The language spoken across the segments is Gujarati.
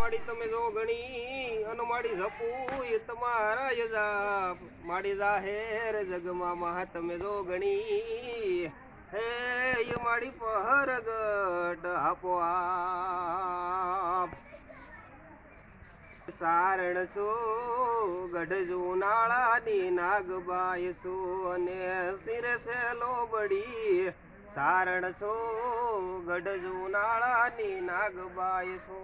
માડી તમે જો ગણી અને માડી જપુ એ તમારા યજા માડી જાહેર જગમાં મહા તમે જો ગણી હે એ માડી પહરગટ આપો આપ સારણ છો ગઢ જુનાળાની નાગબાઈ છો અને સિરે છે લોબડી સારણ છો ગઢ જુનાળાની નાગબાઈ છો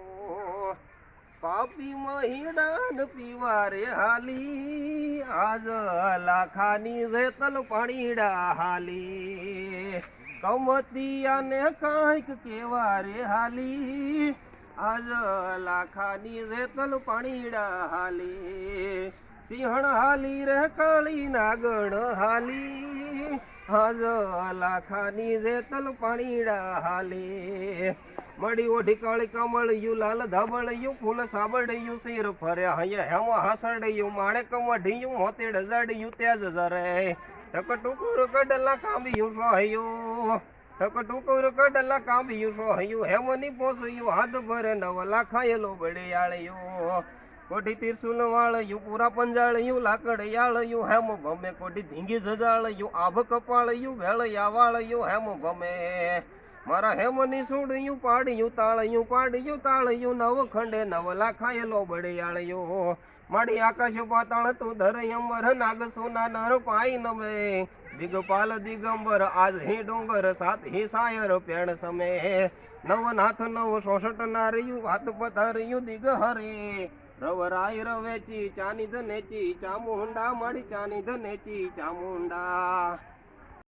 પાપી મહિડાન પીવારે હાલી આજ લાખાની રેતલ પાણીડા હાલી કમતિયાને કાંઈક કેવારે હાલી આજ લાખાની રેતલ પાણીડા હાલી સિંહણ હાલી રે કાળી નાગણ હાલી આજ લાખાની રેતલ પાણીડા હાલી મડી ઓઢી કાળી કમળિયું લાલ ધબળિયું ફૂલ સાબળિયું શેર ફરે હૈયા હેમ હાસડિયું માણેક મઢિયું હોતેડ જડિયું તેજ જરે ટક ટુકુર કડલા કાંબિયું સોહયું ટક ટુકુર કડલા કાંબિયું સોહયું હેમની પોસયું હાથ ભરે નવલા ખાયેલો બડિયાળિયું કોઠી તિરસુલ વાળયું પૂરા પંજાળિયું લાકડિયાળયું હેમ ભમે કોઠી ધીંગી જજાળયું આભ કપાળયું વેળયા વાળયું હેમ ભમે મારા હેમની સુડ્યું પાડ્યું તાળયું નવ ખંડે નવલા ખાયેલો બડિયાળ્યો માડી આકાશ પાતાળ તું ધર અંબર નાગ સોના નર પાઈ નમે દિગપાલ દિગંબર આજ હી ડુંગર સાત હી સાયર પેણ સમે નવ નાથ નવ 66 નાર્યું હાથ પથર્યું દિગ હરે રવરાય રવેચી ચાની ધનેચી ચામુંડા માડી ચાની ધનેચી ચામુંડા